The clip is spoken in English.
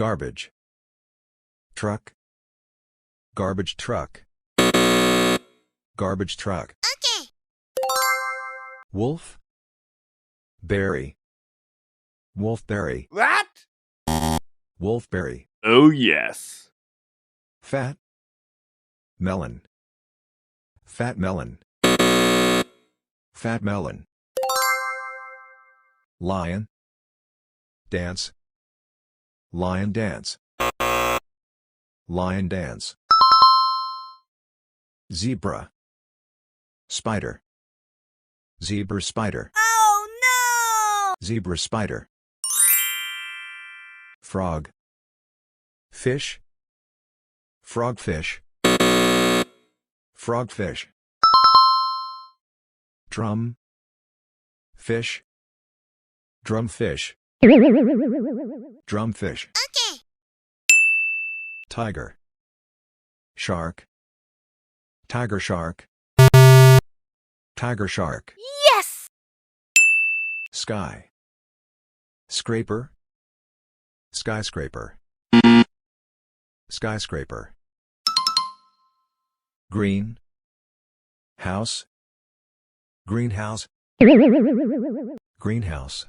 Garbage. Truck. Garbage truck. Garbage truck. Okay. Wolf. Berry. Wolfberry. What? Wolfberry. Oh, yes. Fat. Melon. Fat melon. Fat melon. Lion. Dance. Lion dance. Lion dance. Zebra. Spider. Zebra spider. Oh Zebra spider. Frog. Fish. Frogfish. Frogfish. Drum. Fish. Drumfish. Drumfish. no! Okay. Tiger. Shark. Tiger shark. Tiger shark. Yes! Sky. Scraper. Skyscraper. Skyscraper. Green. House. Greenhouse. Greenhouse.